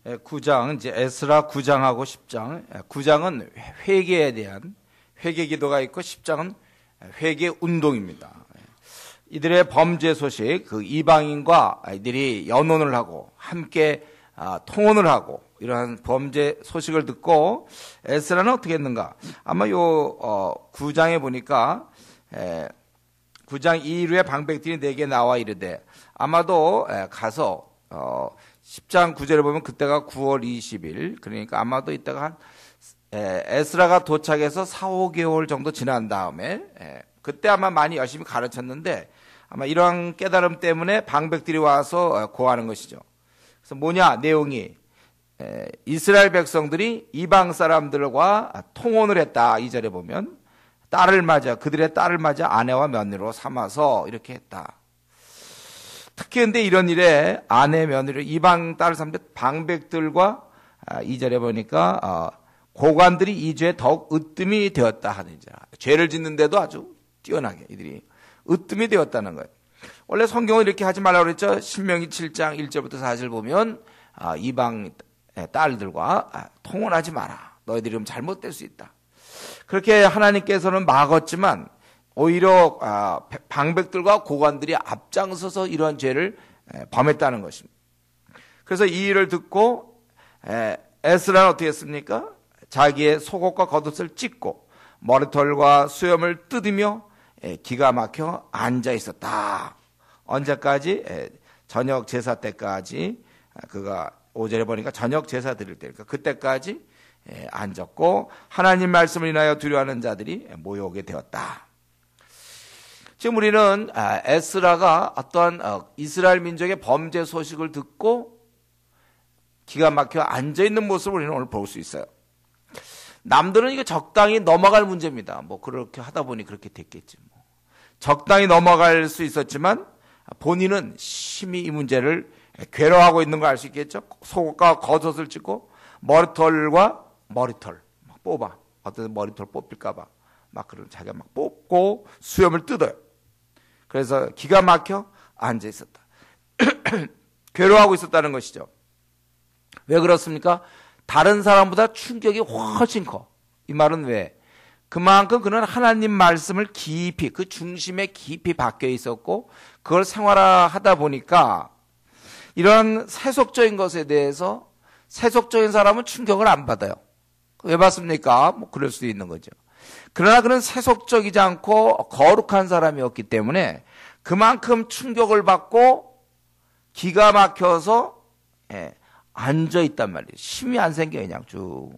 9장, 이제 에스라 9장하고 10장. 9장은 회개에 대한 회개 기도가 있고 10장은 회개 운동입니다. 이들의 범죄 소식, 그 이방인과 이들이 연혼을 하고 함께 통혼을 하고 이러한 범죄 소식을 듣고 에스라는 어떻게 했는가? 아마 요 9장에 보니까 9장 2일후에 방백들이 내게 나와 이르되, 아마도 가서 10장 9절에 보면 그때가 9월 20일, 그러니까 아마도 이때가 한 에스라가 도착해서 4, 5개월 정도 지난 다음에 그때 아마 많이 열심히 가르쳤는데 아마 이러한 깨달음 때문에 방백들이 와서 고하는 것이죠. 그래서 뭐냐 내용이, 이스라엘 백성들이 이방 사람들과 통혼을 했다. 2절에 보면 그들의 딸을 맞아 아내와 며느리로 삼아서 이렇게 했다. 특히 근데 이런 일에 아내 며느리 이방 딸을 삼는 방백들과 2절에 보니까 고관들이 이 죄에 더욱 으뜸이 되었다 하는 자. 죄를 짓는데도 아주 뛰어나게 이들이 으뜸이 되었다는 거예요. 원래 성경은 이렇게 하지 말라고 그랬죠. 신명기 7장 1절부터 4절 보면 이방 딸들과 통혼하지 마라. 너희들이 그럼 잘못될 수 있다. 그렇게 하나님께서는 막았지만 오히려 방백들과 고관들이 앞장서서 이러한 죄를 범했다는 것입니다. 그래서 이 일을 듣고 에스라는 어떻게 했습니까? 자기의 속옷과 겉옷을 찢고 머리털과 수염을 뜯으며 기가 막혀 앉아 있었다. 언제까지? 저녁 제사 때까지. 그가 5절에 보니까 저녁 제사 드릴 때니까 그때까지 앉았고 하나님 말씀을 인하여 두려워하는 자들이 모여오게 되었다. 지금 우리는 에스라가 어떠한 이스라엘 민족의 범죄 소식을 듣고 기가 막혀 앉아있는 모습을 우리는 오늘 볼 수 있어요. 남들은 이거 적당히 넘어갈 문제입니다. 뭐 그렇게 하다 보니 그렇게 됐겠지. 뭐. 적당히 넘어갈 수 있었지만 본인은 심히 이 문제를 괴로워하고 있는 걸 알 수 있겠죠. 속옷과 겉옷을 찢고 머리털과 머리털 막 뽑아. 어떤 머리털 뽑힐까봐 막 그런 자기가 막 뽑고 수염을 뜯어요. 그래서 기가 막혀 앉아 있었다. 괴로워하고 있었다는 것이죠. 왜 그렇습니까? 다른 사람보다 충격이 훨씬 커. 이 말은 왜? 그만큼 그는 하나님 말씀을 깊이, 그 중심에 깊이 박혀 있었고 그걸 생활하다 보니까 이런 세속적인 것에 대해서 세속적인 사람은 충격을 안 받아요. 왜 받습니까? 뭐 그럴 수도 있는 거죠. 그러나 그는 세속적이지 않고 거룩한 사람이었기 때문에 그만큼 충격을 받고 기가 막혀서 앉아있단 말이에요. 힘이 안 생겨요, 그냥 쭉.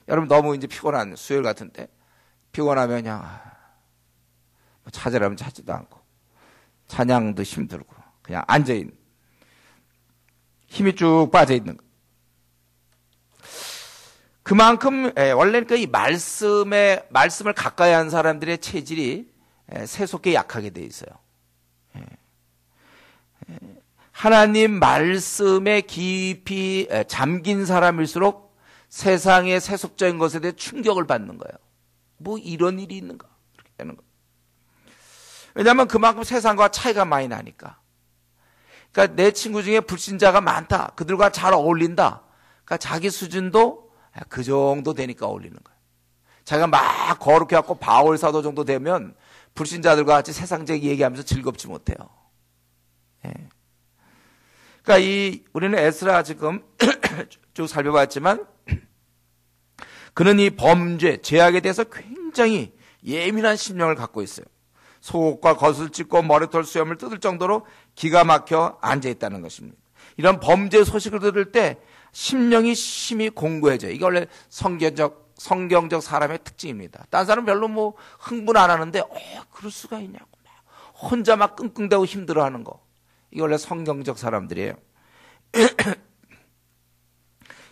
여러분 너무 이제 피곤한 수요일 같은데 피곤하면 그냥 찾으라면 찾지도 않고 찬양도 힘들고 그냥 앉아있는, 힘이 쭉 빠져있는 거. 그만큼 원래는 이 말씀을 가까이 하는 사람들의 체질이 세속에 약하게 돼 있어요. 하나님 말씀에 깊이 잠긴 사람일수록 세상의 세속적인 것에 대해 충격을 받는 거예요. 뭐 이런 일이 있는가? 이렇게 되는 거예요. 왜냐하면 그만큼 세상과 차이가 많이 나니까. 그러니까 내 친구 중에 불신자가 많다. 그들과 잘 어울린다. 그러니까 자기 수준도 그 정도 되니까 어울리는 거예요. 자기가 막 거룩해 갖고 바울 사도 정도 되면 불신자들과 같이 세상적 얘기하면서 즐겁지 못해요. 그러니까 우리는 에스라 지금 쭉 살펴봤지만 그는 이 범죄, 죄악에 대해서 굉장히 예민한 심령을 갖고 있어요. 속옷과 겉을 찢고 머리털 수염을 뜯을 정도로 기가 막혀 앉아있다는 것입니다. 이런 범죄 소식을 들을 때 심령이 심히 공고해져요. 이게 원래 성경적 사람의 특징입니다. 딴 사람은 별로 뭐 흥분 안 하는데 그럴 수가 있냐고 막 혼자 막 끙끙대고 힘들어하는 거. 이게 원래 성경적 사람들이에요.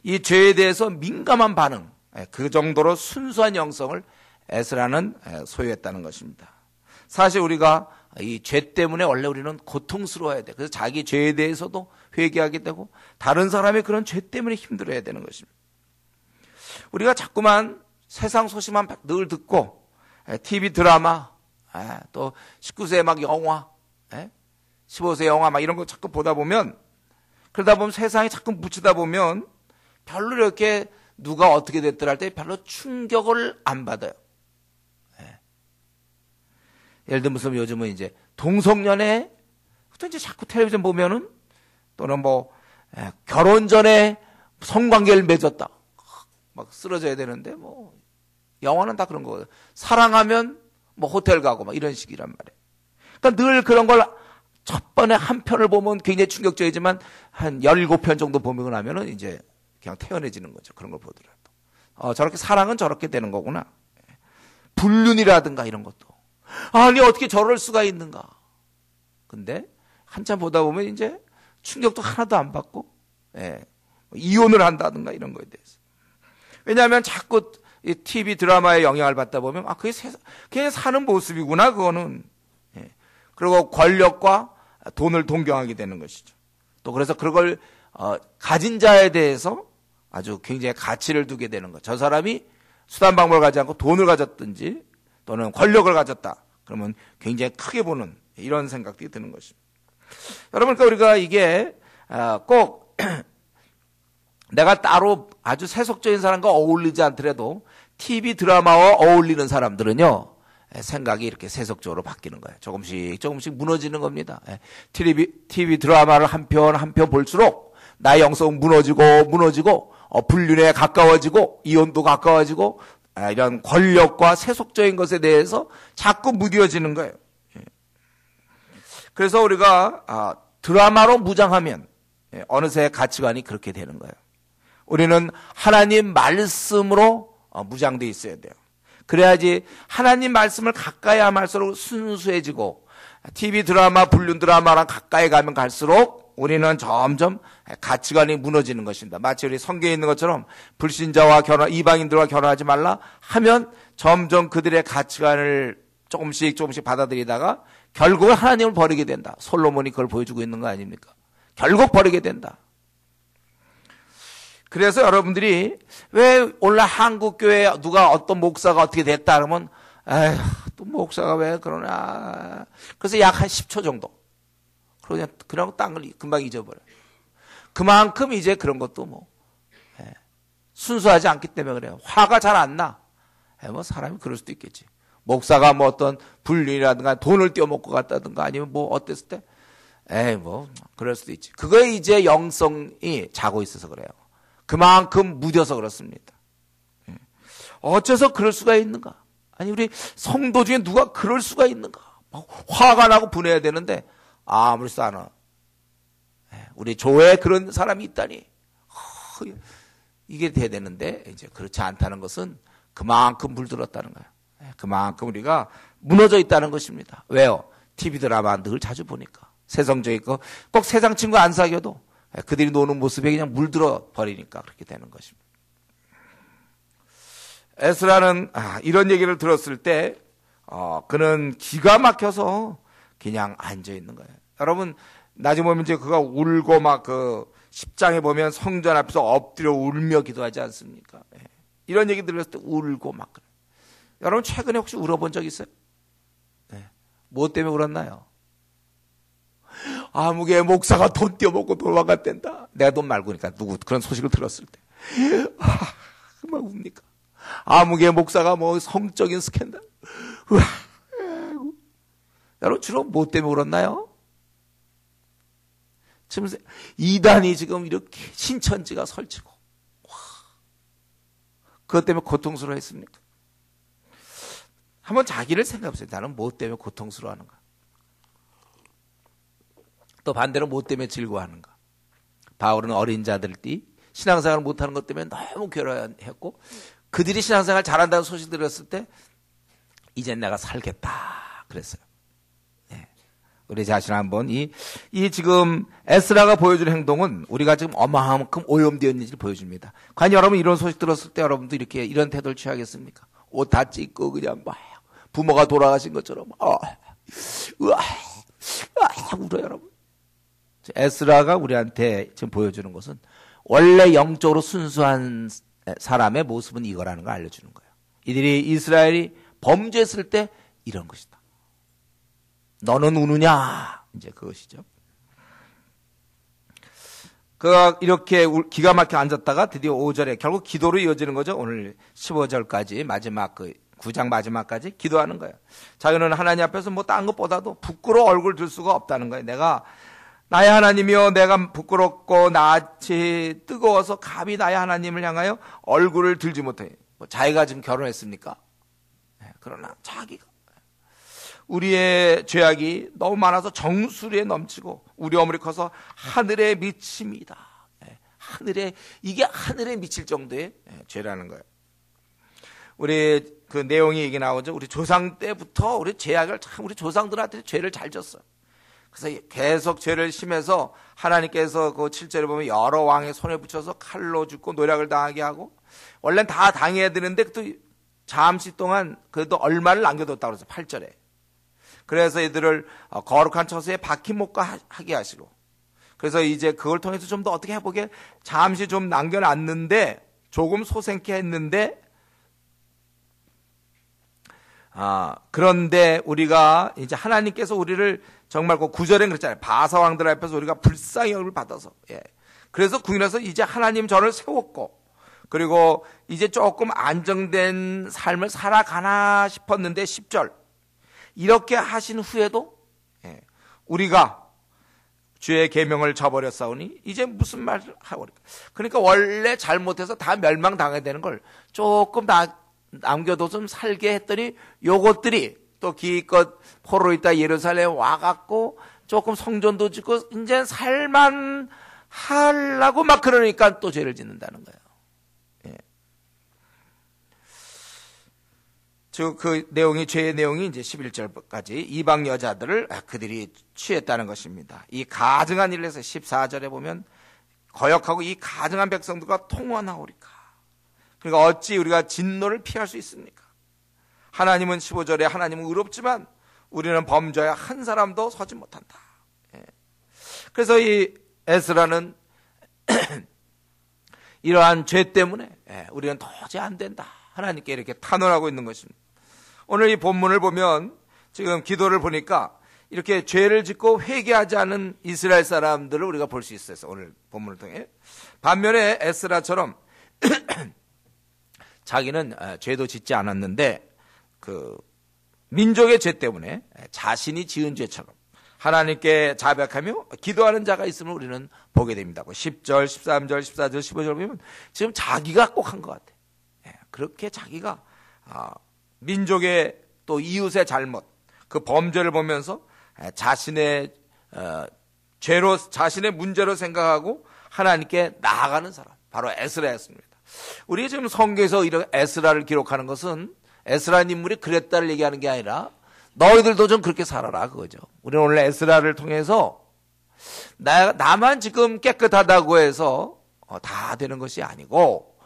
이 죄에 대해서 민감한 반응, 그 정도로 순수한 영성을 에스라는 소유했다는 것입니다. 사실 우리가 이 죄 때문에 원래 우리는 고통스러워야 돼. 그래서 자기 죄에 대해서도 회개하게 되고 다른 사람의 그런 죄 때문에 힘들어야 되는 것입니다. 우리가 자꾸만 세상 소식만 늘 듣고 TV 드라마, 또 19세 막 영화, 15세 영화 막 이런 거 자꾸 보다 보면, 그러다 보면 세상에 자꾸 묻히다 보면 별로 이렇게 누가 어떻게 됐더라 할 때 별로 충격을 안 받아요. 예. 예를 들면 무슨 요즘은 이제 동성연애 또 이제 자꾸 텔레비전 보면은 또는 뭐 결혼 전에 성관계를 맺었다. 막 쓰러져야 되는데 뭐 영화는 다 그런 거거든. 사랑하면 뭐 호텔 가고 막 이런 식이란 말이에요. 그러니까 늘 그런 걸 첫 번에 한 편을 보면 굉장히 충격적이지만 한 17편 정도 보면 하면은 이제 그냥 태연해지는 거죠. 그런 걸 보더라도. 저렇게 사랑은 저렇게 되는 거구나. 불륜이라든가 이런 것도. 아니, 어떻게 저럴 수가 있는가. 근데 한참 보다 보면 이제 충격도 하나도 안 받고, 이혼을 한다든가 이런 거에 대해서. 왜냐하면 자꾸 이 TV 드라마의 영향을 받다 보면, 그게 그냥 사는 모습이구나, 그거는. 그리고 권력과 돈을 동경하게 되는 것이죠. 또 그래서 그걸 가진 자에 대해서 아주 굉장히 가치를 두게 되는 것. 저 사람이 수단방법을 가지 않고 돈을 가졌든지 또는 권력을 가졌다. 그러면 굉장히 크게 보는 이런 생각들이 드는 것입니다. 여러분, 그러니까 우리가 이게 꼭 내가 따로 아주 세속적인 사람과 어울리지 않더라도 TV 드라마와 어울리는 사람들은요, 생각이 이렇게 세속적으로 바뀌는 거예요. 조금씩 무너지는 겁니다. TV 드라마를 한 편 볼수록 나의 영성은 무너지고 불륜에 가까워지고 이혼도 가까워지고 이런 권력과 세속적인 것에 대해서 자꾸 무뎌지는 거예요. 그래서 우리가 드라마로 무장하면 어느새 가치관이 그렇게 되는 거예요. 우리는 하나님 말씀으로 무장되어 있어야 돼요. 그래야지 하나님 말씀을 가까이 하면 갈수록 순수해지고 TV 드라마, 불륜 드라마랑 가까이 가면 갈수록 우리는 점점 가치관이 무너지는 것입니다. 마치 우리 성경에 있는 것처럼 불신자와 이방인들과 결혼하지 말라 하면 점점 그들의 가치관을 조금씩 받아들이다가 결국은 하나님을 버리게 된다. 솔로몬이 그걸 보여주고 있는 거 아닙니까? 결국 버리게 된다. 그래서 여러분들이 왜 원래 한국교회 누가 어떤 목사가 어떻게 됐다 그러면 또 목사가 왜 그러나. 그래서 약 한 10초 정도. 그냥 땅을 금방 잊어버려요. 그만큼 이제 그런 것도 순수하지 않기 때문에 그래요. 화가 잘 안 나. 뭐 사람이 그럴 수도 있겠지. 목사가 뭐 어떤 불륜이라든가 돈을 떼어먹고 갔다든가 아니면 뭐 어땠을 때 그럴 수도 있지. 그거에 이제 영성이 자고 있어서 그래요. 그만큼 무뎌서 그렇습니다. 어째서 그럴 수가 있는가? 아니, 우리 성도 중에 누가 그럴 수가 있는가? 화가 나고 분해야 되는데 아무렇지도 않아. 우리 교회에 그런 사람이 있다니. 이게 돼야 되는데 이제 그렇지 않다는 것은 그만큼 물들었다는 거예요. 그만큼 우리가 무너져 있다는 것입니다. 왜요? TV 드라마 늘 자주 보니까. 세상적이고 꼭 세상 친구 안 사귀어도 그들이 노는 모습에 그냥 물들어 버리니까 그렇게 되는 것입니다. 에스라는 이런 얘기를 들었을 때 그는 기가 막혀서 그냥 앉아 있는 거예요. 여러분, 나중에 보면 이제 그가 울고 막 10장에 보면 성전 앞에서 엎드려 울며 기도하지 않습니까? 이런 얘기 들었을 때 울고 막 그래요. 여러분, 최근에 혹시 울어본 적 있어요? 뭐 때문에 울었나요? 아무개 목사가 돈 떼어먹고 도망갔댄다. 내가 돈 말고니까 누구 그런 소식을 들었을 때 막 웁니까? 아무개 목사가 뭐 성적인 스캔들. 여러분, 주로 뭐 때문에 울었나요? 지금 이단이 지금 이렇게 신천지가 설치고 그것 때문에 고통스러워했습니까? 한번 자기를 생각해보세요. 나는 뭐 때문에 고통스러워하는가? 또 반대로 뭐 때문에 즐거워하는가? 바울은 어린 자들이 신앙생활을 못하는 것 때문에 너무 괴로워했고 그들이 신앙생활 잘한다는 소식 들었을 때 이젠 내가 살겠다 그랬어요. 우리 자신 한번 이 지금 에스라가 보여주는 행동은 우리가 지금 어마어마만큼 오염되어 있는지를 보여줍니다. 과연 여러분 이런 소식 들었을 때 여러분도 이렇게 이런 태도를 취하겠습니까? 옷 다 찢고 그냥 막 부모가 돌아가신 것처럼 울어요. 여러분. 에스라가 우리한테 지금 보여주는 것은 원래 영적으로 순수한 사람의 모습은 이거라는 걸 알려주는 거예요. 이들이 이스라엘이 범죄했을 때 이런 것이다. 너는 우느냐? 이제 그것이죠. 그가 이렇게 기가 막혀 앉았다가 드디어 5절에 결국 기도로 이어지는 거죠. 오늘 15절까지 마지막 9장 마지막까지 기도하는 거예요. 자기는 하나님 앞에서 뭐 딴 것보다도 부끄러워 얼굴 들 수가 없다는 거예요. 내가 나의 하나님이요, 내가 부끄럽고 낯이 뜨거워서 감히 나의 하나님을 향하여 얼굴을 들지 못해. 뭐 자기가 지금 결혼했습니까? 그러나 자기가 우리의 죄악이 너무 많아서 정수리에 넘치고 우리 어물이 커서 하늘에 미칩니다. 이게 하늘에 미칠 정도의 죄라는 거예요. 우리 그 내용이 얘기 나오죠. 우리 조상 때부터 우리 죄악을 참 우리 조상들한테 죄를 잘 졌어요. 그래서 계속 죄를 심해서 하나님께서 그 7절에 보면 여러 왕의 손에 붙여서 칼로 죽고 노략을 당하게 하고 원래는 다 당해야 되는데 또 잠시 동안 그래도 얼마를 남겨뒀다고 그래서 8절에. 그래서 이들을 거룩한 처소에 박힌 못가 하게 하시고 그래서 이제 그걸 통해서 좀 더 어떻게 해보게 잠시 좀 남겨놨는데 조금 소생케 했는데 그런데 우리가 이제 하나님께서 우리를 정말 그 9절에 그랬잖아요. 바사왕들 앞에서 우리가 불쌍히 여김을 받아서 그래서 구인해서 이제 하나님 저를 세웠고 그리고 이제 조금 안정된 삶을 살아가나 싶었는데 10절 이렇게 하신 후에도 우리가 주의 계명을 저버렸사오니 이제 무슨 말을 하고 그러니까 원래 잘못해서 다 멸망당해야 되는 걸 조금 다 남겨도 좀 살게 했더니 요것들이 또 기껏 포로 있다 예루살렘 와갖고 조금 성전도 짓고 이제 살만 하려고 막 그러니까 또 죄를 짓는다는 거예요. 즉 그 내용이 죄의 내용이 이제 11절까지 이방 여자들을 그들이 취했다는 것입니다. 이 가증한 일을 해서 14절에 보면 거역하고 이 가증한 백성들과 통원하오리까. 그러니까 어찌 우리가 진노를 피할 수 있습니까? 하나님은 15절에 하나님은 의롭지만 우리는 범죄야 한 사람도 서지 못한다. 그래서 이 에스라는 이러한 죄 때문에 우리는 도저히 안 된다. 하나님께 이렇게 탄원하고 있는 것입니다. 오늘 이 본문을 보면 지금 기도를 보니까 이렇게 죄를 짓고 회개하지 않은 이스라엘 사람들을 우리가 볼 수 있어요. 오늘 본문을 통해. 반면에 에스라처럼 자기는 죄도 짓지 않았는데 그 민족의 죄 때문에 자신이 지은 죄처럼 하나님께 자백하며 기도하는 자가 있음을 우리는 보게 됩니다. 10절, 13절, 14절, 15절 보면 지금 자기가 꼭 한 것 같아요. 그렇게 자기가 민족의 또 이웃의 잘못, 그 범죄를 보면서 자신의 죄로 자신의 문제로 생각하고 하나님께 나아가는 사람, 바로 에스라였습니다. 우리 지금 성경에서 이런 에스라를 기록하는 것은 에스라 인물이 그랬다를 얘기하는 게 아니라 너희들도 좀 그렇게 살아라 그거죠. 우리는 오늘 에스라를 통해서 나만 지금 깨끗하다고 해서 다 되는 것이 아니고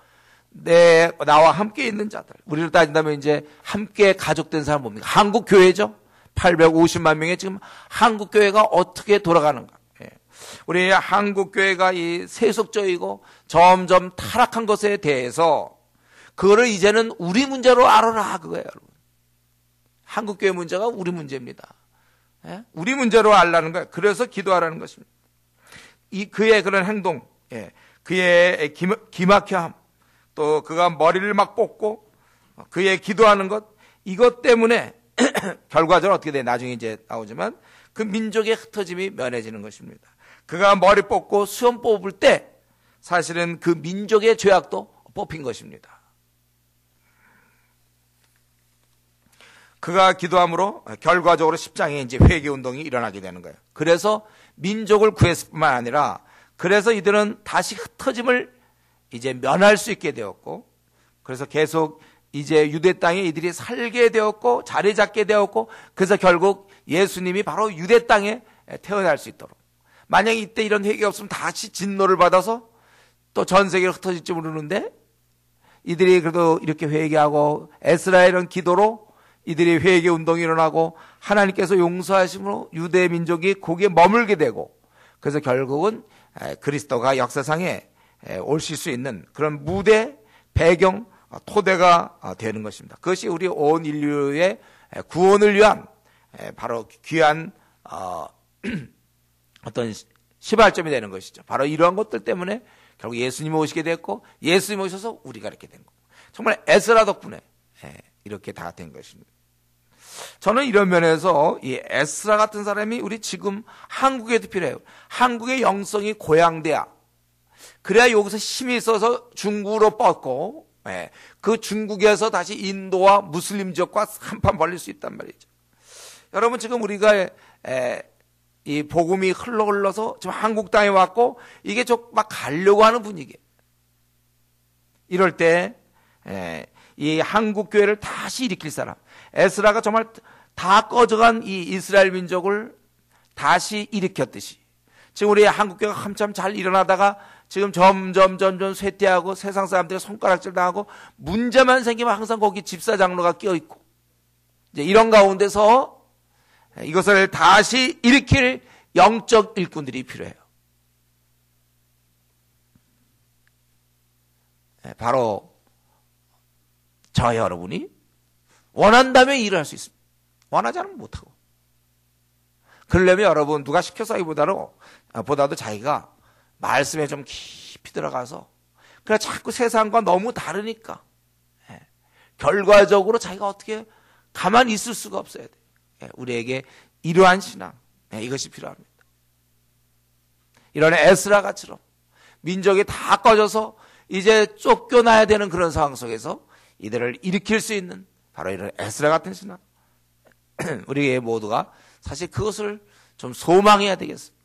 나와 함께 있는 자들, 우리를 따진다면 이제 함께 가족된 사람 뭡니까? 한국 교회죠. 850만 명의 지금 한국 교회가 어떻게 돌아가는가? 우리 한국 교회가 이 세속적이고 점점 타락한 것에 대해서 그거를 이제는 우리 문제로 알아라 그거예요, 여러분. 한국 교회 문제가 우리 문제입니다. 우리 문제로 알라는 거예요. 그래서 기도하라는 것입니다. 그의 그런 행동, 그의 기막혀함, 또 그가 머리를 막 뽑고 그의 기도하는 것, 이것 때문에 결과적으로 어떻게 돼? 나중에 이제 나오지만 그 민족의 흩어짐이 면해지는 것입니다. 그가 머리 뽑고 수염 뽑을 때 사실은 그 민족의 죄악도 뽑힌 것입니다. 그가 기도함으로 결과적으로 10장에 이제 회개 운동이 일어나게 되는 거예요. 그래서 민족을 구했을 뿐만 아니라 그래서 이들은 다시 흩어짐을 이제 면할 수 있게 되었고 그래서 계속 이제 유대 땅에 이들이 살게 되었고 자리 잡게 되었고 그래서 결국 예수님이 바로 유대 땅에 태어날 수 있도록 만약에 이때 이런 회개가 없으면 다시 진노를 받아서 또 전 세계로 흩어질지 모르는데 이들이 그래도 이렇게 회개하고 에스라의 이런 기도로 이들이 회개 운동이 일어나고 하나님께서 용서하심으로 유대 민족이 거기에 머물게 되고 그래서 결국은 그리스도가 역사상에 오실 수 있는 그런 무대, 배경, 토대가 되는 것입니다. 그것이 우리 온 인류의 구원을 위한 바로 귀한 어떤 시발점이 되는 것이죠. 바로 이러한 것들 때문에 결국 예수님이 오시게 됐고 예수님이 오셔서 우리가 이렇게 된 거고 정말 에스라 덕분에 이렇게 다 된 것입니다. 저는 이런 면에서 이 에스라 같은 사람이 우리 지금 한국에도 필요해요. 한국의 영성이 고양돼야 그래야 여기서 힘이 있어서 중국으로 뻗고 그 중국에서 다시 인도와 무슬림 지역과 한판 벌릴 수 있단 말이죠. 여러분 지금 우리가 이 복음이 흘러서 지금 한국 땅에 왔고 이게 좀 막 가려고 하는 분위기. 이럴 때 이 한국 교회를 다시 일으킬 사람, 에스라가 정말 다 꺼져간 이 이스라엘 민족을 다시 일으켰듯이 지금 우리 한국 교회가 한참 잘 일어나다가 지금 점점 쇠퇴하고 세상 사람들이 손가락질 당하고 문제만 생기면 항상 거기 집사 장로가 끼어 있고 이제 이런 가운데서 이것을 다시 일으킬 영적 일꾼들이 필요해요. 바로 저 여러분이 원한다면 일을 할 수 있습니다. 원하지 않으면 못하고. 그러려면 여러분 누가 시켜서 보다도 자기가 말씀에 좀 깊이 들어가서 그래 자꾸 세상과 너무 다르니까 결과적으로 자기가 어떻게 가만히 있을 수가 없어야 돼. 우리에게 이러한 신앙 이것이 필요합니다. 이런 에스라가처럼 민족이 다 꺼져서 이제 쫓겨나야 되는 그런 상황 속에서 이들을 일으킬 수 있는 바로 이런 에스라 같은 신앙 우리 모두가 사실 그것을 좀 소망해야 되겠습니다.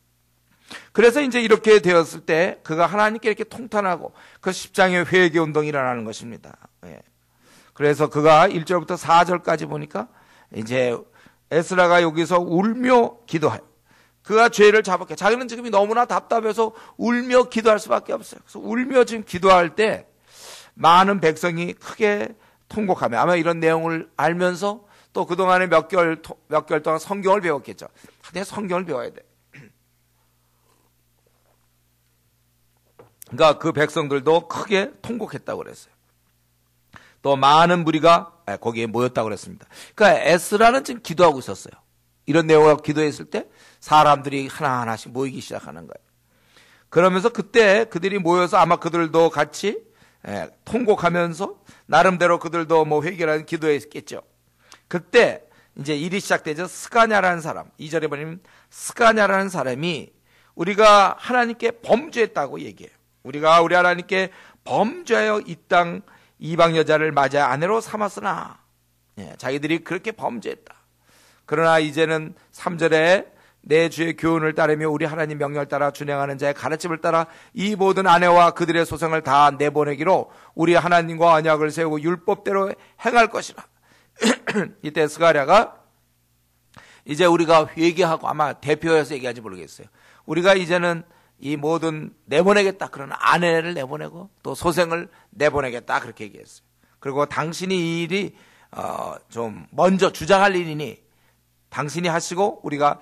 그래서 이제 이렇게 되었을 때 그가 하나님께 이렇게 통탄하고 그 십장의 회개 운동이 일어나는 것입니다. 그래서 그가 1절부터 4절까지 보니까 이제 에스라가 여기서 울며 기도해요. 그가 죄를 자복해. 자기는 지금 너무나 답답해서 울며 기도할 수밖에 없어요. 그래서 울며 지금 기도할 때 많은 백성이 크게 통곡하며 아마 이런 내용을 알면서 또 그동안에 몇 개월 동안 성경을 배웠겠죠. 내가 성경을 배워야 돼. 그러니까 그 백성들도 크게 통곡했다고 그랬어요. 또 많은 무리가 거기에 모였다고 그랬습니다. 그러니까 에스라는 지금 기도하고 있었어요. 이런 내용을 기도했을 때 사람들이 하나하나씩 모이기 시작하는 거예요. 그러면서 그때 그들이 모여서 아마 그들도 같이 통곡하면서 나름대로 그들도 뭐 회개라는 기도했겠죠. 그때 이제 일이 시작되죠. 스가냐라는 사람, 2절에 보면 스가냐라는 사람이 우리가 하나님께 범죄했다고 얘기해요. 우리가 우리 하나님께 범죄하여 이 땅 이방 여자를 맞아 아내로 삼았으나 자기들이 그렇게 범죄했다. 그러나 이제는 3절에 내 주의 교훈을 따르며 우리 하나님 명령을 따라 준행하는 자의 가르침을 따라 이 모든 아내와 그들의 소생을 다 내보내기로 우리 하나님과 언약을 세우고 율법대로 행할 것이라. 이때 스가랴가 이제 우리가 회개하고 아마 대표해서 얘기하지 모르겠어요. 우리가 이제는 이 모든 내보내겠다. 그러나 아내를 내보내고 또 소생을 내보내겠다. 그렇게 얘기했어요. 그리고 당신이 이 일이 좀 먼저 주장할 일이니 당신이 하시고 우리가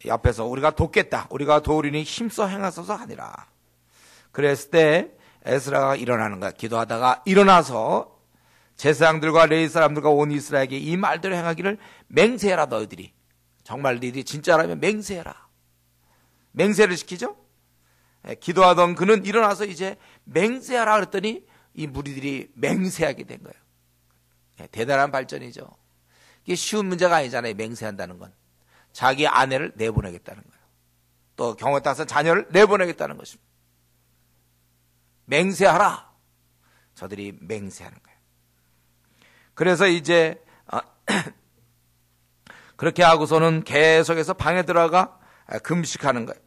옆에서 우리가 돕겠다. 우리가 도우리니 힘써 행하소서 하니라. 그랬을 때 에스라가 일어나는 거야. 기도하다가 일어나서 제사장들과 레위 사람들과 온 이스라엘에게 이 말대로 행하기를 맹세해라. 너희들이 정말 너희들이 진짜라면 맹세해라. 맹세를 시키죠. 기도하던 그는 일어나서 이제 맹세하라 그랬더니 이 무리들이 맹세하게 된 거예요. 대단한 발전이죠. 이게 쉬운 문제가 아니잖아요. 맹세한다는 건 자기 아내를 내보내겠다는 거예요. 또 경우에 따라서 자녀를 내보내겠다는 것입니다. 맹세하라. 저들이 맹세하는 거예요. 그래서 이제 그렇게 하고서는 계속해서 방에 들어가 금식하는 거예요.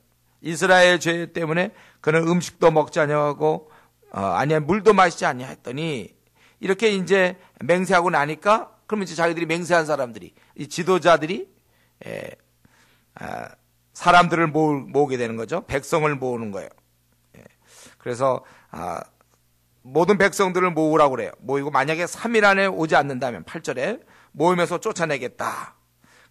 이스라엘 죄 때문에 그는 음식도 먹지 아니하고 아니야 물도 마시지 아니했더니 이렇게 이제 맹세하고 나니까 그러면 이제 자기들이 맹세한 사람들이 이 지도자들이 사람들을 모으게 되는 거죠. 백성을 모으는 거예요. 그래서 모든 백성들을 모으라고 그래요. 모이고 만약에 3일 안에 오지 않는다면 8절에 모이면서 쫓아내겠다.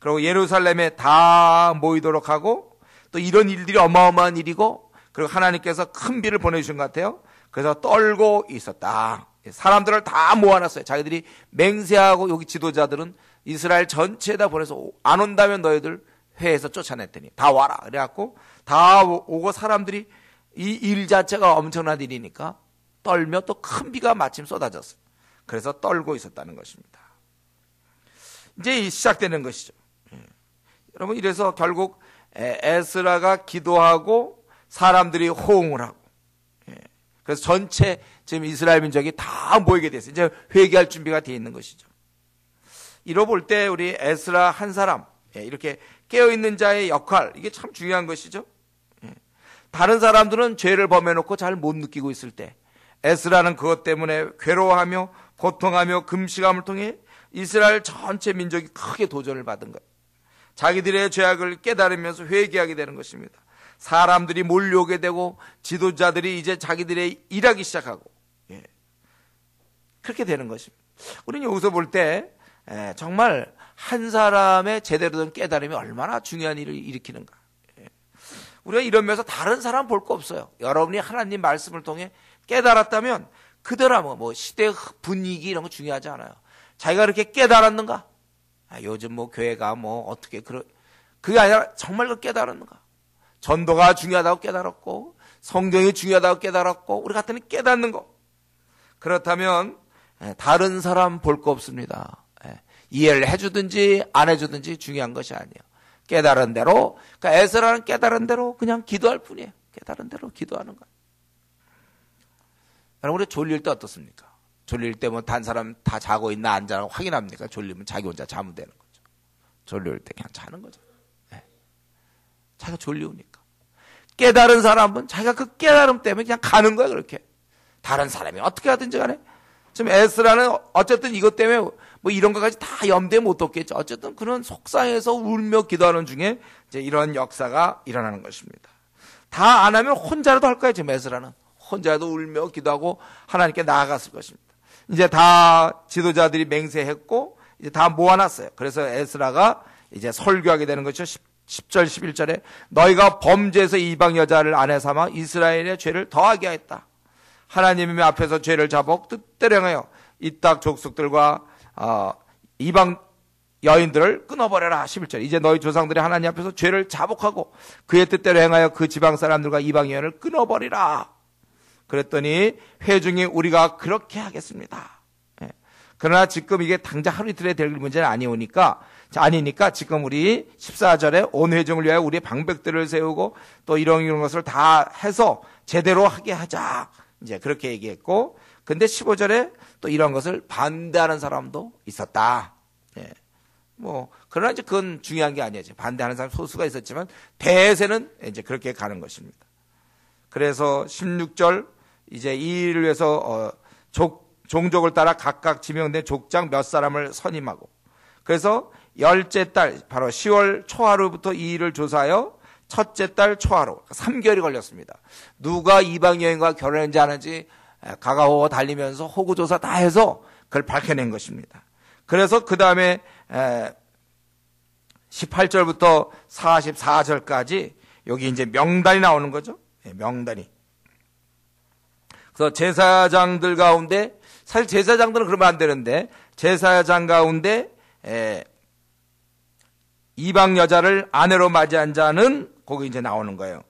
그리고 예루살렘에 다 모이도록 하고 또 이런 일들이 어마어마한 일이고 그리고 하나님께서 큰 비를 보내주신 것 같아요. 그래서 떨고 있었다. 사람들을 다 모아놨어요. 자기들이 맹세하고 여기 지도자들은 이스라엘 전체에다 보내서 안 온다면 너희들 회에서 쫓아냈더니 다 와라. 그래갖고 다 오고 사람들이 이 일 자체가 엄청난 일이니까 떨며 또 큰 비가 마침 쏟아졌어요. 그래서 떨고 있었다는 것입니다. 이제 시작되는 것이죠. 여러분, 이래서 결국 에스라가 기도하고 사람들이 호응을 하고, 그래서 전체 지금 이스라엘 민족이 다 모이게 됐어요. 이제 회개할 준비가 되어 있는 것이죠. 이로 볼 때 우리 에스라 한 사람, 이렇게 깨어있는 자의 역할, 이게 참 중요한 것이죠. 다른 사람들은 죄를 범해놓고 잘 못 느끼고 있을 때 에스라는 그것 때문에 괴로워하며 고통하며 금식함을 통해 이스라엘 전체 민족이 크게 도전을 받은 거예요. 자기들의 죄악을 깨달으면서 회개하게 되는 것입니다. 사람들이 몰려오게 되고 지도자들이 이제 자기들의 일하기 시작하고, 그렇게 되는 것입니다. 우리는 여기서 볼 때 정말 한 사람의 제대로 된 깨달음이 얼마나 중요한 일을 일으키는가. 우리가 이런 면에서 다른 사람 볼 거 없어요. 여러분이 하나님 말씀을 통해 깨달았다면 그대로 뭐 시대 분위기 이런 거 중요하지 않아요. 자기가 그렇게 깨달았는가? 요즘 뭐 교회가 뭐 어떻게 그게 아니라 정말 그 깨달았는가? 전도가 중요하다고 깨달았고 성경이 중요하다고 깨달았고 우리 같은 깨닫는 거. 그렇다면 다른 사람 볼 거 없습니다. 이해를 해주든지 안 해주든지 중요한 것이 아니에요. 깨달은 대로, 그러니까 에스라는 깨달은 대로 그냥 기도할 뿐이에요. 깨달은 대로 기도하는 거예요. 여러분, 우리 졸릴 때 어떻습니까? 졸릴 때 뭐 다른 사람 다 자고 있나 안 자고 확인합니까? 졸리면 자기 혼자 자면 되는 거죠. 졸릴 때 그냥 자는 거죠. 자기가 졸리우니까. 깨달은 사람은 자기가 그 깨달음 때문에 그냥 가는 거야, 그렇게. 다른 사람이 어떻게 하든지 간에. 지금 에스라는 어쨌든 이것 때문에 뭐 이런 것까지 다 염두에 못 뒀겠죠. 어쨌든 그런 속상해서 울며 기도하는 중에 이제 이런 역사가 일어나는 것입니다. 다 안 하면 혼자라도 할 거예요, 지금 에스라는. 혼자라도 울며 기도하고 하나님께 나아갔을 것입니다. 이제 다 지도자들이 맹세했고 이제 다 모아놨어요. 그래서 에스라가 이제 설교하게 되는 것이죠. 10절 11절에 너희가 범죄해서 이방 여자를 아내 삼아 이스라엘의 죄를 더하게 하였다. 하나님의 앞에서 죄를 잡아 뜻대로 행하여 이 땅 족속들과 이방 여인들을 끊어버려라. 11절. 이제 너희 조상들이 하나님 앞에서 죄를 자복하고 그의 뜻대로 행하여 그 지방 사람들과 이방 여인을 끊어버리라. 그랬더니 회중이 우리가 그렇게 하겠습니다. 그러나 지금 이게 당장 하루 이틀에 될 문제는 아니니까 지금 우리 14절에 온 회중을 위하여 우리의 방백들을 세우고 또 이런 것을 다 해서 제대로 하게 하자. 이제 그렇게 얘기했고, 근데 15절에 또 이런 것을 반대하는 사람도 있었다. 그러나 이제 그건 중요한 게 아니죠. 반대하는 사람 소수가 있었지만 대세는 이제 그렇게 가는 것입니다. 그래서 16절 이제 이 일을 위해서 종족을 따라 각각 지명된 족장 몇 사람을 선임하고, 그래서 열째 달 바로 10월 초하루부터 이 일을 조사하여 첫째 달 초하루 3개월이 걸렸습니다. 누가 이방 여인과 결혼했는지 아는지 가가호 달리면서 호구조사 다 해서 그걸 밝혀낸 것입니다. 그래서 그 다음에 18절부터 44절까지 여기 이제 명단이 나오는 거죠. 명단이. 그래서 제사장들 가운데, 사실 제사장들은 그러면 안 되는데 제사장 가운데 이방 여자를 아내로 맞이한 자는 거기 이제 나오는 거예요.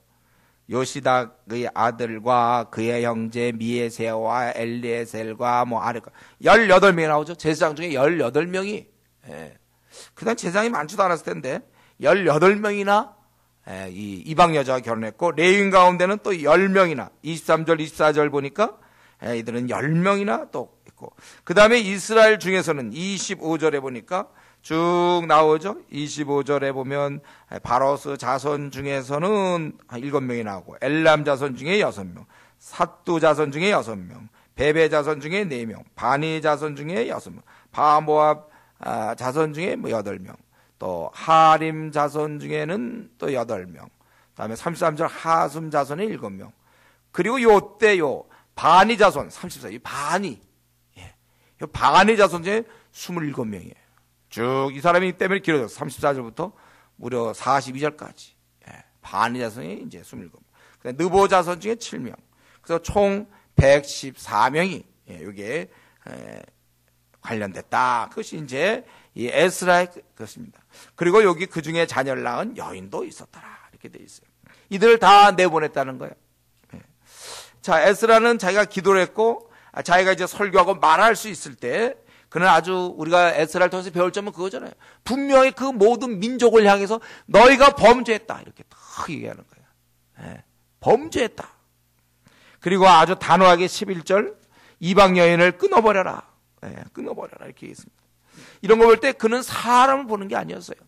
요시닥의 아들과 그의 형제 미에세와 엘리에셀과 아르가 18명이 나오죠. 제사장 중에 18명이. 그다음 제사장이 많지도 않았을 텐데 18명이나 이 이방 여자와 결혼했고, 레위인 가운데는 또 10명이나 23절 24절 보니까 이들은 10명이나 또 있고, 그 다음에 이스라엘 중에서는 25절에 보니까 쭉 나오죠. 25절에 보면 바로스 자손 중에서는 7명이 나오고, 엘람 자손 중에 6명, 삿두 자손 중에 6명, 베베 자손 중에 4명, 바니 자손 중에 6명, 바모압 자손 중에 8명, 또 하림 자손 중에는 또 8명, 그다음에 33절 하숨 자손에 7명, 그리고 요때 바니 자손 34, 이 바니, 이 바니 자손 중에 27명이에요. 쭉 이 사람이기 때문에 길어졌어. 34절부터 무려 42절까지. 바니 자손이 이제 27명. 느보 자손 중에 7명. 그래서 총 114명이 여기에 관련됐다. 그것이 이제 이 에스라의 것입니다. 그리고 여기 그 중에 자녀를 낳은 여인도 있었더라. 이렇게 돼 있어요. 이들을 다 내보냈다는 거예요. 자, 에스라는 자기가 기도를 했고, 자기가 이제 설교하고 말할 수 있을 때, 그는 아주 우리가 에스라를 통해서 배울 점은 그거잖아요. 분명히 그 모든 민족을 향해서 너희가 범죄했다. 이렇게 딱 얘기하는 거예요. 범죄했다. 그리고 아주 단호하게 11절, 이방 여인을 끊어버려라. 끊어버려라. 이렇게 얘기했습니다. 이런 거 볼 때 그는 사람을 보는 게 아니었어요.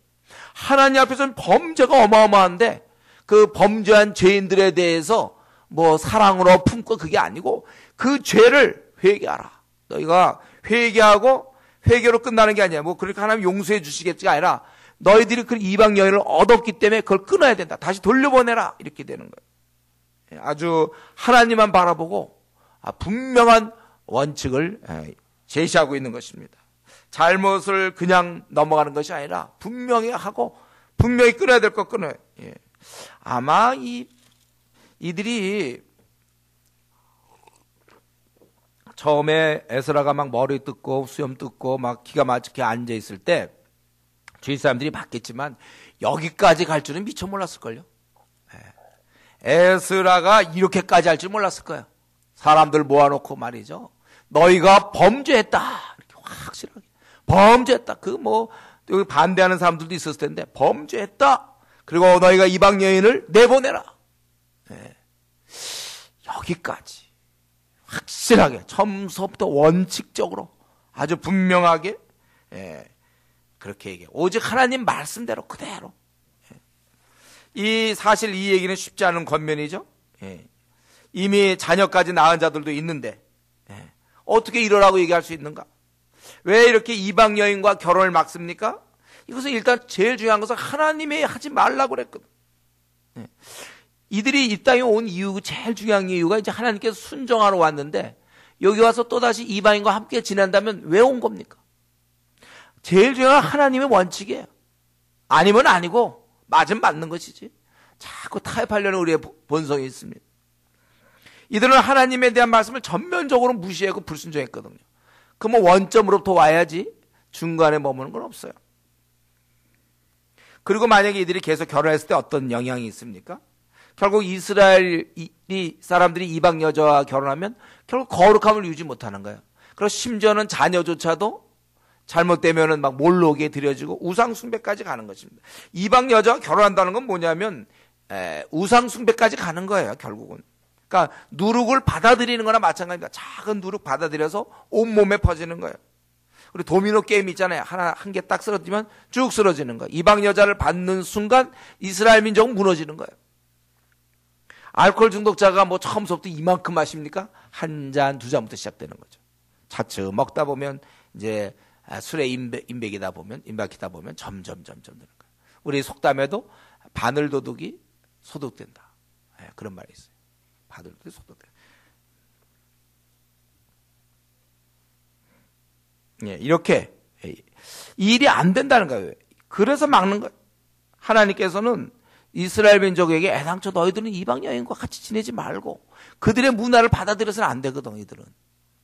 하나님 앞에서는 범죄가 어마어마한데 그 범죄한 죄인들에 대해서 뭐 사랑으로 품고 그게 아니고 그 죄를 회개하라. 너희가 회개하고 회개로 끝나는 게 아니야. 뭐 그렇게 하나님 용서해 주시겠지가 아니라 너희들이 그 이방 여인을 얻었기 때문에 그걸 끊어야 된다. 다시 돌려보내라. 이렇게 되는 거예요. 아주 하나님만 바라보고 분명한 원칙을 제시하고 있는 것입니다. 잘못을 그냥 넘어가는 것이 아니라 분명히 하고 분명히 끊어야 될 거 끊어요. 아마 이들이 처음에 에스라가 막 머리 뜯고 수염 뜯고 막 기가 막히게 앉아 있을 때 주위 사람들이 봤겠지만 여기까지 갈 줄은 미처 몰랐을걸요. 에스라가 이렇게까지 할 줄 몰랐을 거예요. 사람들 모아놓고 말이죠. 너희가 범죄했다. 이렇게 확실하게. 범죄했다. 여기 반대하는 사람들도 있었을 텐데, 범죄했다. 그리고 너희가 이방 여인을 내보내라. 여기까지. 확실하게, 처음부터 원칙적으로, 아주 분명하게, 그렇게 얘기해. 오직 하나님 말씀대로, 그대로. 사실 이 얘기는 쉽지 않은 권면이죠. 이미 자녀까지 낳은 자들도 있는데, 어떻게 이러라고 얘기할 수 있는가? 왜 이렇게 이방 여인과 결혼을 막습니까? 이것은 일단 제일 중요한 것은 하나님이 하지 말라고 그랬거든. 이들이 이 땅에 온 이유, 제일 중요한 이유가 이제 하나님께서 순종하러 왔는데 여기 와서 또다시 이방인과 함께 지낸다면 왜 온 겁니까? 제일 중요한 하나님의 원칙이에요. 아니면 아니고 맞으면 맞는 것이지. 자꾸 타협하려는 우리의 본성이 있습니다. 이들은 하나님에 대한 말씀을 전면적으로 무시하고 불순종했거든요. 그러면 원점으로부터 와야지 중간에 머무는 건 없어요. 그리고 만약에 이들이 계속 결혼했을 때 어떤 영향이 있습니까? 결국 이스라엘 사람들이 이방 여자와 결혼하면 결국 거룩함을 유지 못하는 거예요. 그리고 심지어는 자녀조차도 잘못되면은 막 몰록에 들여지고 우상 숭배까지 가는 것입니다. 이방 여자와 결혼한다는 건 뭐냐면 우상 숭배까지 가는 거예요. 결국은. 그러니까 누룩을 받아들이는 거나 마찬가지입니다. 작은 누룩 받아들여서 온몸에 퍼지는 거예요. 우리 도미노 게임 있잖아요. 한 개 딱 쓰러지면 쭉 쓰러지는 거예요. 이방 여자를 받는 순간 이스라엘 민족은 무너지는 거예요. 알코올 중독자가 뭐 처음부터 이만큼 마십니까? 한 잔, 두 잔부터 시작되는 거죠. 차츰 먹다 보면 이제 술에 임박이다 보면 점점 되는 거예요. 우리 속담에도 바늘도둑이 소독된다. 그런 말이 있어요. 바늘도둑이 소독된다. 이렇게 일이 안 된다는 거예요. 그래서 막는 거예요. 하나님께서는 이스라엘 민족에게 애당초 너희들은 이방 여인과 같이 지내지 말고 그들의 문화를 받아들여서는 안 되거든, 이들은.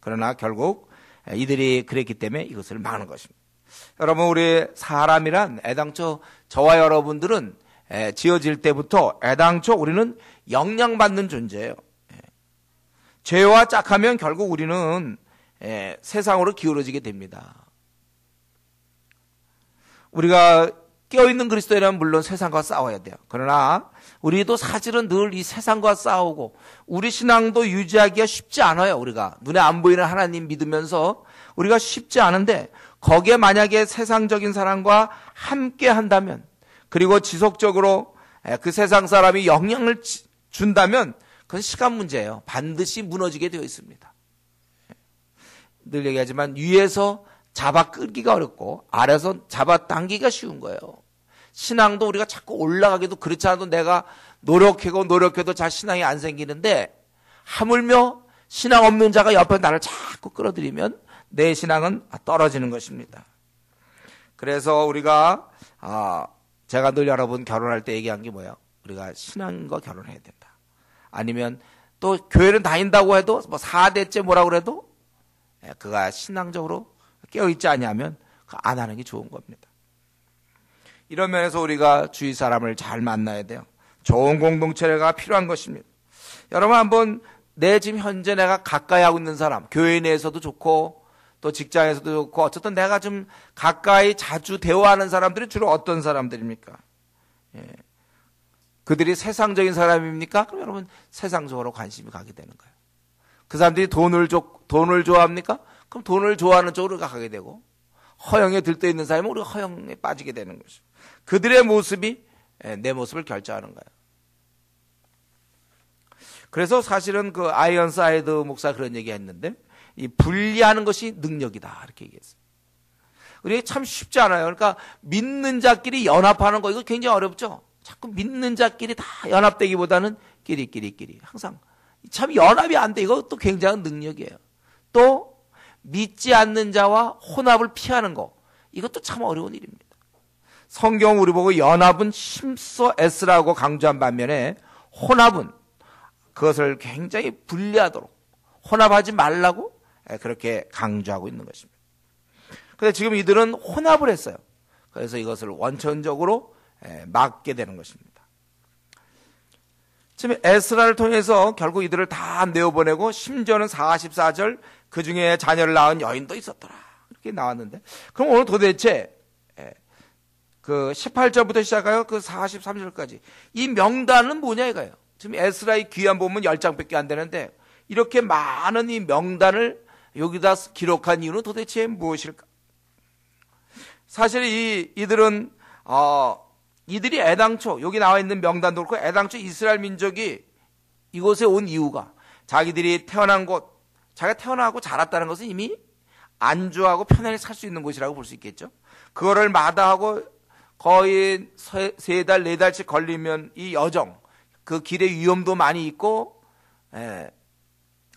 그러나 결국 이들이 그랬기 때문에 이것을 막는 것입니다. 여러분, 우리 사람이란 애당초 저와 여러분들은 지어질 때부터 애당초 우리는 영향받는 존재예요. 죄와 짝하면 결국 우리는 세상으로 기울어지게 됩니다. 우리가 깨어있는 그리스도인은 물론 세상과 싸워야 돼요. 그러나 우리도 사실은 늘 이 세상과 싸우고 우리 신앙도 유지하기가 쉽지 않아요. 우리가 눈에 안 보이는 하나님 믿으면서 우리가 쉽지 않은데 거기에 만약에 세상적인 사람과 함께 한다면 그리고 지속적으로 그 세상 사람이 영향을 준다면 그건 시간 문제예요. 반드시 무너지게 되어 있습니다. 늘 얘기하지만 위에서 잡아 끌기가 어렵고 아래서 잡아 당기기가 쉬운 거예요. 신앙도 우리가 자꾸 올라가기도 그렇지 않아도 내가 노력해도 잘 신앙이 안 생기는데 하물며 신앙 없는 자가 옆에 나를 자꾸 끌어들이면 내 신앙은 떨어지는 것입니다. 그래서 우리가 제가 늘 여러분 결혼할 때 얘기한 게 뭐예요? 우리가 신앙과 결혼해야 된다. 아니면 또 교회는 다닌다고 해도 뭐 4대째 뭐라고 그래도 그가 신앙적으로 깨어있지 아니하면 안 하는 게 좋은 겁니다. 이런 면에서 우리가 주위 사람을 잘 만나야 돼요. 좋은 공동체가 필요한 것입니다. 여러분 한번 내 지금 현재 내가 가까이 하고 있는 사람, 교회 내에서도 좋고 또 직장에서도 좋고 어쨌든 내가 좀 가까이 자주 대화하는 사람들이 주로 어떤 사람들입니까? 그들이 세상적인 사람입니까? 그럼 여러분 세상적으로 관심이 가게 되는 거예요. 그 사람들이 돈을 좋아합니까? 그럼 돈을 좋아하는 쪽으로 가게 되고, 허영에 들떠 있는 사람은 우리가 허영에 빠지게 되는 것이죠. 그들의 모습이 내 모습을 결정하는 거예요. 그래서 사실은 그 아이언사이드 목사 그런 얘기 했는데, 이 분리하는 것이 능력이다 이렇게 얘기했어요. 우리 참 쉽지 않아요. 그러니까 믿는 자끼리 연합하는 거 이거 굉장히 어렵죠. 자꾸 믿는 자끼리 다 연합되기보다는 끼리끼리 항상 참 연합이 안 돼. 이것도 굉장한 능력이에요. 또 믿지 않는 자와 혼합을 피하는 거 이것도 참 어려운 일입니다. 성경 우리 보고 연합은 힘써 애쓰라고 강조한 반면에 혼합은 그것을 굉장히 분리하도록 혼합하지 말라고 그렇게 강조하고 있는 것입니다. 그런데 지금 이들은 혼합을 했어요. 그래서 이것을 원천적으로 막게 되는 것입니다. 지금 에스라를 통해서 결국 이들을 다 내어보내고 심지어는 44절 그 중에 자녀를 낳은 여인도 있었더라 이렇게 나왔는데, 그럼 오늘 도대체 그 18절부터 시작하여 그 43절까지 이 명단은 뭐냐 이거예요. 지금 에스라의 귀한 본문 10장밖에 안 되는데 이렇게 많은 이 명단을 여기다 기록한 이유는 도대체 무엇일까? 사실 이들은 이들이 애당초 여기 나와 있는 명단도 그렇고 애당초 이스라엘 민족이 이곳에 온 이유가 자기들이 태어난 곳, 자기가 태어나고 자랐다는 것은 이미 안주하고 편안히 살 수 있는 곳이라고 볼 수 있겠죠. 그거를 마다하고 거의 3달, 4달씩 걸리면 이 여정, 그 길의 위험도 많이 있고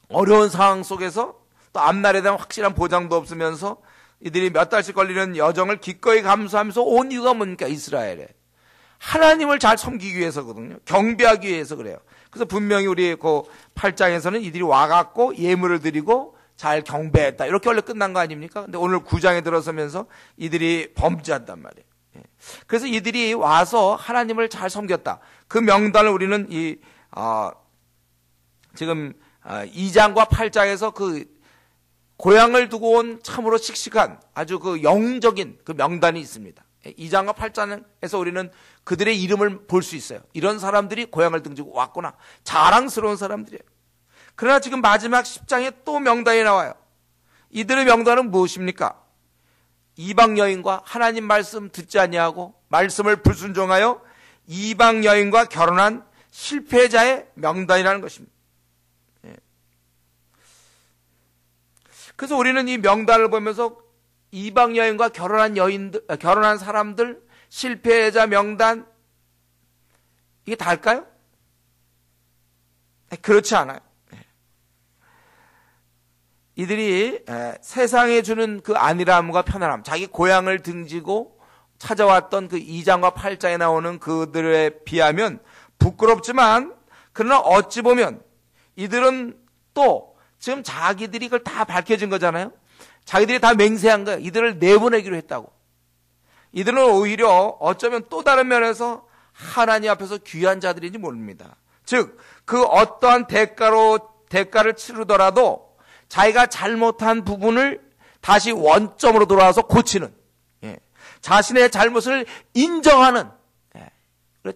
어려운 상황 속에서 또 앞날에 대한 확실한 보장도 없으면서 이들이 몇 달씩 걸리는 여정을 기꺼이 감수하면서 온 이유가 뭡니까? 이스라엘에 하나님을 잘 섬기기 위해서거든요. 경배하기 위해서 그래요. 그래서 분명히 우리 그 8장에서는 이들이 와갖고 예물을 드리고 잘 경배했다 이렇게 원래 끝난 거 아닙니까? 근데 오늘 9장에 들어서면서 이들이 범죄한단 말이에요. 그래서 이들이 와서 하나님을 잘 섬겼다. 그 명단을 우리는 지금 2장과 8장에서 그 고향을 두고 온 참으로 씩씩한 아주 그 영적인 그 명단이 있습니다. 2장과 8장에서 우리는 그들의 이름을 볼 수 있어요. 이런 사람들이 고향을 등지고 왔구나. 자랑스러운 사람들이에요. 그러나 지금 마지막 10장에 또 명단이 나와요. 이들의 명단은 무엇입니까? 이방 여인과 하나님 말씀 듣지 아니하고 말씀을 불순종하여 이방 여인과 결혼한 실패자의 명단이라는 것입니다. 그래서 우리는 이 명단을 보면서 이방 여인과 결혼한 사람들, 실패자 명단, 이게 다일까요? 그렇지 않아요. 이들이 세상에 주는 그 안일함과 편안함, 자기 고향을 등지고 찾아왔던 그 2장과 8장에 나오는 그들에 비하면 부끄럽지만, 그러나 어찌 보면 이들은 또 지금 자기들이 그걸 다 밝혀진 거잖아요. 자기들이 다 맹세한 거예요. 이들을 내보내기로 했다고. 이들은 오히려 어쩌면 또 다른 면에서 하나님 앞에서 귀한 자들인지 모릅니다. 즉, 그 어떠한 대가를 치르더라도 자기가 잘못한 부분을 다시 원점으로 돌아와서 고치는, 자신의 잘못을 인정하는,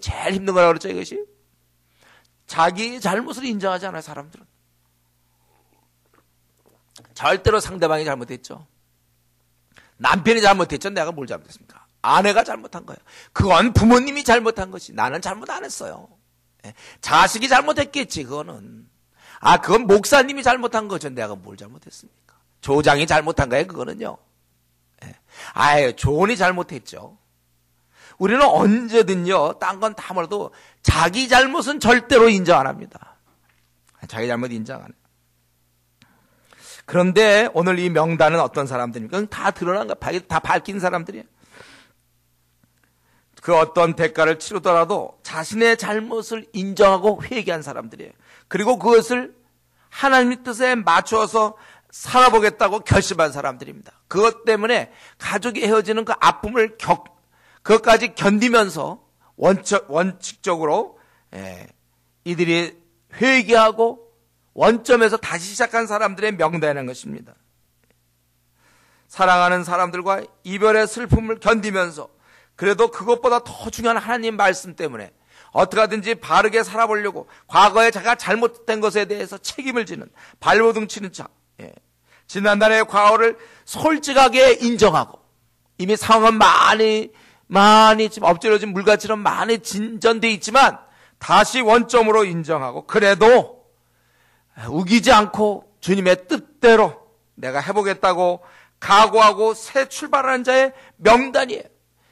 제일 힘든 거라고 그랬죠, 이것이. 자기 잘못을 인정하지 않아요, 사람들은. 절대로 상대방이 잘못했죠. 남편이 잘못했죠. 내가 뭘 잘못했습니까? 아내가 잘못한 거예요. 그건 부모님이 잘못한 것이, 나는 잘못 안 했어요. 자식이 잘못했겠지, 그거는. 그건 목사님이 잘못한 거죠. 내가 뭘 잘못했습니까? 조장이 잘못한 거예요, 그거는요. 조언이 잘못했죠. 우리는 언제든요, 딴 건 다 몰라도 자기 잘못은 절대로 인정 안 합니다. 자기 잘못 인정 안 해요. 그런데 오늘 이 명단은 어떤 사람들입니까? 다 드러난 거, 다 밝힌 사람들이에요. 그 어떤 대가를 치르더라도 자신의 잘못을 인정하고 회개한 사람들이에요. 그리고 그것을 하나님의 뜻에 맞추어서 살아보겠다고 결심한 사람들입니다. 그것 때문에 가족이 헤어지는 그 아픔을 그것까지 견디면서 원칙적으로 이들이 회개하고 원점에서 다시 시작한 사람들의 명단이라는 것입니다. 사랑하는 사람들과 이별의 슬픔을 견디면서 그래도 그것보다 더 중요한 하나님 말씀 때문에 어떻게 하든지 바르게 살아보려고 과거에 제가 잘못된 것에 대해서 책임을 지는 발버둥 치는 자, 지난날의 과거를 솔직하게 인정하고 이미 상황은 많이 지금 엎질러진 물같이는 많이 진전되어 있지만 다시 원점으로 인정하고 그래도 우기지 않고 주님의 뜻대로 내가 해보겠다고 각오하고 새 출발하는 자의 명단이에요.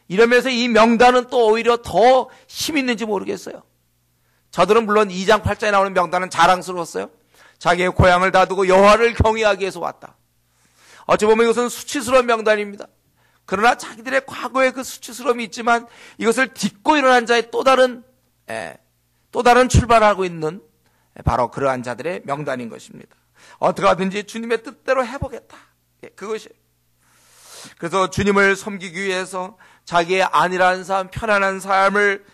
이러면서 이 명단은 또 오히려 더 힘 있는지 모르겠어요. 저들은 물론 2장 8장에 나오는 명단은 자랑스러웠어요. 자기의 고향을 다두고 여호와를 경외하기 위해서 왔다. 어찌 보면 이것은 수치스러운 명단입니다. 그러나 자기들의 과거에 그 수치스러움이 있지만 이것을 딛고 일어난 자의 또 다른 출발하고 있는 바로 그러한 자들의 명단인 것입니다. 어떻게 하든지 주님의 뜻대로 해보겠다. 그것이에요. 그래서 주님을 섬기기 위해서 자기의 안일한 삶, 편안한 삶을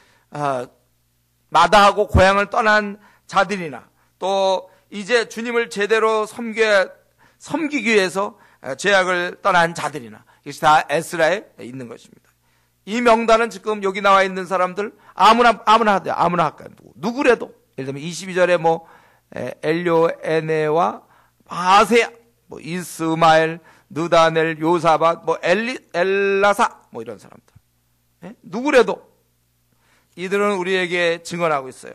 마다하고 고향을 떠난 자들이나 또 이제 주님을 제대로 섬기기 위해서 죄악을 떠난 자들이나 이것이 다 에스라에 있는 것입니다. 이 명단은 지금 여기 나와 있는 사람들 아무나 할까요? 누구래도 예를 들면 22절에 엘료에네와 바세야, 이스마엘, 느다넬, 요사밧, 엘라사, 이런 사람들. 누구래도 이들은 우리에게 증언하고 있어요.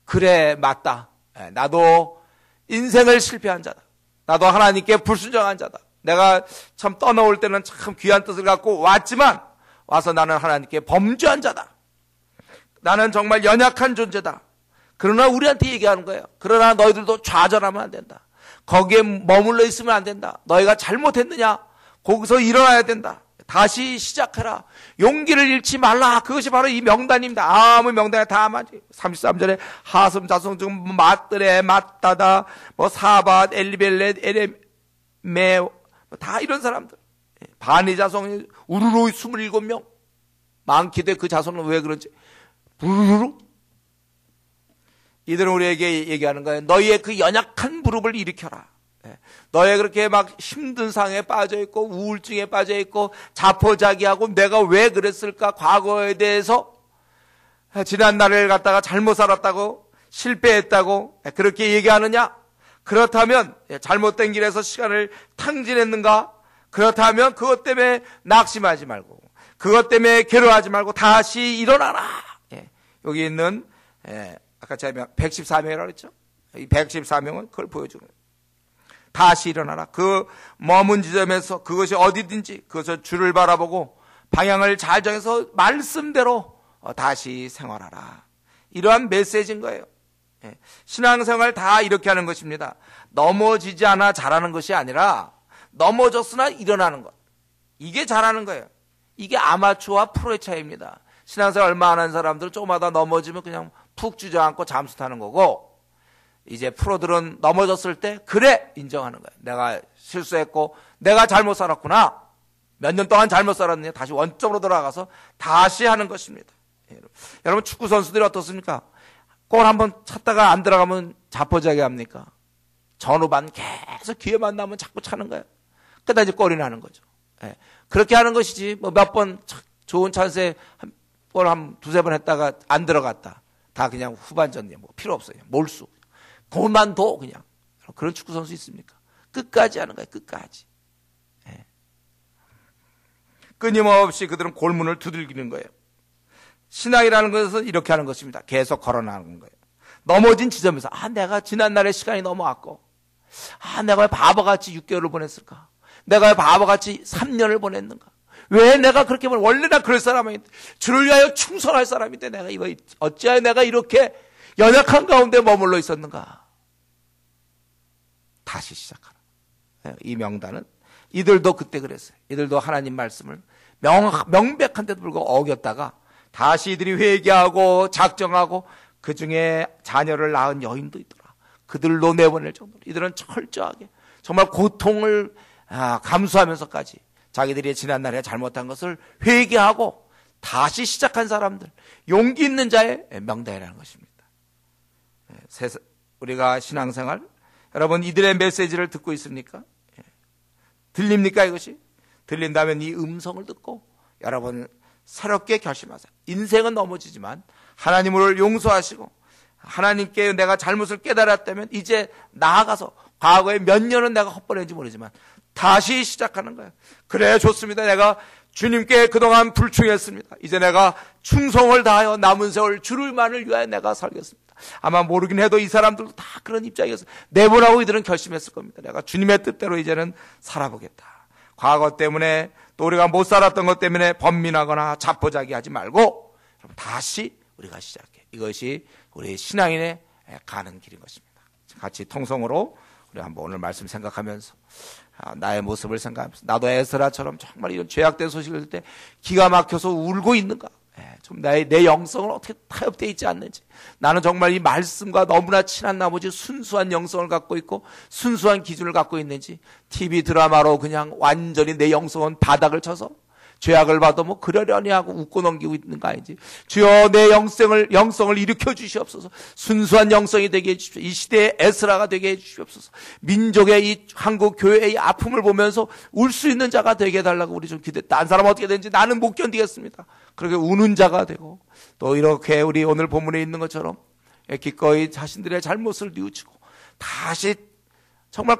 그래, 맞다. 나도 인생을 실패한 자다. 나도 하나님께 불순종한 자다. 내가 참 떠나올 때는 참 귀한 뜻을 갖고 왔지만 와서 나는 하나님께 범죄한 자다. 나는 정말 연약한 존재다. 그러나 우리한테 얘기하는 거예요. 그러나 너희들도 좌절하면 안 된다. 거기에 머물러 있으면 안 된다. 너희가 잘못했느냐? 거기서 일어나야 된다. 다시 시작해라. 용기를 잃지 말라. 그것이 바로 이 명단입니다. 아무 명단에 다 맞지. 33절에 하섬 자손 중 맛들에 맛다다 사밧 엘리벨렛 에레메 다 이런 사람들. 바니 자손 우르르 27명. 많기도 그 자손은 왜 그런지 우르르 이들은 우리에게 얘기하는 거예요. 너희의 그 연약한 무릎을 일으켜라. 너희 그렇게 막 힘든 상에 빠져 있고 우울증에 빠져 있고 자포자기하고 내가 왜 그랬을까 과거에 대해서 지난 날을 갖다가 잘못 살았다고 실패했다고 그렇게 얘기하느냐? 그렇다면 잘못된 길에서 시간을 탕진했는가? 그렇다면 그것 때문에 낙심하지 말고 그것 때문에 괴로워하지 말고 다시 일어나라. 여기 있는 아까 제가 114명이라고 그랬죠? 이 114명은 그걸 보여주는 거예요. 다시 일어나라. 그 머문 지점에서 그것이 어디든지 그것을 주를 바라보고 방향을 잘 정해서 말씀대로 다시 생활하라. 이러한 메시지인 거예요. 신앙생활 다 이렇게 하는 것입니다. 넘어지지 않아 잘하는 것이 아니라 넘어졌으나 일어나는 것. 이게 잘하는 거예요. 이게 아마추어와 프로의 차이입니다. 신앙생활 얼마 안 한 사람들은 조금마다 넘어지면 그냥 푹 주저앉고 잠수 타는 거고 이제 프로들은 넘어졌을 때 그래 인정하는 거예요. 내가 실수했고 내가 잘못 살았구나. 몇 년 동안 잘못 살았느냐 다시 원점으로 돌아가서 다시 하는 것입니다. 여러분 축구 선수들이 어떻습니까? 골 한번 찼다가 안 들어가면 자포자기 합니까? 전후반 계속 기회만 나면 자꾸 차는 거예요. 그러다 이제 골이 나는 거죠. 그렇게 하는 것이지 몇 번 좋은 찬스에 골 한 두세 번 했다가 안 들어갔다. 다 그냥 후반전 필요 없어요. 몰수. 골만 둬 그냥. 그런 축구 선수 있습니까? 끝까지 하는 거예요. 끝까지. 끊임없이 그들은 골문을 두들기는 거예요. 신앙이라는 것은 이렇게 하는 것입니다. 계속 걸어나가는 거예요. 넘어진 지점에서 내가 지난날의 시간이 넘어왔고 내가 왜 바보같이 6개월을 보냈을까? 내가 왜 바보같이 3년을 보냈는가? 왜 내가 그렇게 원래 나 그럴 사람인데 주를 위하여 충성할 사람인데 내가 어찌하여 내가 이렇게 연약한 가운데 머물러 있었는가? 다시 시작하라. 이 명단은 이들도 그때 그랬어요. 이들도 하나님 말씀을 명백한데도 불구하고 어겼다가 다시 이들이 회개하고 작정하고 그 중에 자녀를 낳은 여인도 있더라. 그들로 내보낼 정도로 이들은 철저하게 정말 고통을 감수하면서까지 자기들이 지난날에 잘못한 것을 회개하고 다시 시작한 사람들, 용기 있는 자의 명단이라는 것입니다. 우리가 신앙생활, 여러분 이들의 메시지를 듣고 있습니까? 들립니까 이것이? 들린다면 이 음성을 듣고 여러분 새롭게 결심하세요. 인생은 넘어지지만 하나님을 용서하시고 하나님께 내가 잘못을 깨달았다면 이제 나아가서 과거에 몇 년은 내가 헛보냈는지 모르지만 다시 시작하는 거예요. 그래 좋습니다. 내가 주님께 그동안 불충했습니다. 이제 내가 충성을 다하여 남은 세월 주를만을 위하여 내가 살겠습니다. 아마 모르긴 해도 이 사람들도 다 그런 입장이어서 내보라고 이들은 결심했을 겁니다. 내가 주님의 뜻대로 이제는 살아보겠다. 과거 때문에 또 우리가 못 살았던 것 때문에 번민하거나 자포자기하지 말고 다시 우리가 시작해. 이것이 우리 신앙인의 가는 길인 것입니다. 같이 통성으로 우리 한번 오늘 말씀 생각하면서 나의 모습을 생각하면서 나도 에스라처럼 정말 이런 죄악된 소식을 들을 때 기가 막혀서 울고 있는가? 좀 내 영성은 어떻게 타협되어 있지 않는지, 나는 정말 이 말씀과 너무나 친한 나머지 순수한 영성을 갖고 있고 순수한 기준을 갖고 있는지, TV 드라마로 그냥 완전히 내 영성은 바닥을 쳐서 죄악을 봐도 뭐 그러려니 하고 웃고 넘기고 있는 거 아닌지, 주여 내 영성을 일으켜 주시옵소서. 순수한 영성이 되게 해주십시오. 이 시대의 에스라가 되게 해주시옵소서. 민족의 이 한국 교회의 아픔을 보면서 울 수 있는 자가 되게 해달라고 우리 좀 딴 사람 어떻게 되는지 나는 못 견디겠습니다. 그렇게 우는 자가 되고, 또 이렇게 우리 오늘 본문에 있는 것처럼 기꺼이 자신들의 잘못을 뉘우치고 다시 정말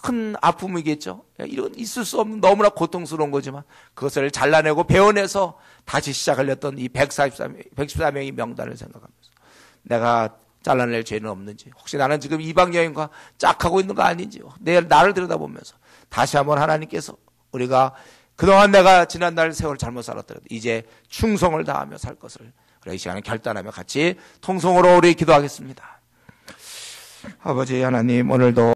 큰 아픔이겠죠. 이런 있을 수 없는 너무나 고통스러운 거지만 그것을 잘라내고 배워내서 다시 시작하려던 이 114명의 명단을 생각하면서 내가 잘라낼 죄는 없는지, 혹시 나는 지금 이방 여인과 짝하고 있는 거 아닌지 나를 들여다보면서 다시 한번 하나님께서 우리가 그동안 내가 지난날 세월 잘못 살았더라도 이제 충성을 다하며 살 것을 우리 이 시간에 결단하며 같이 통성으로 우리 기도하겠습니다. 아버지 하나님, 오늘도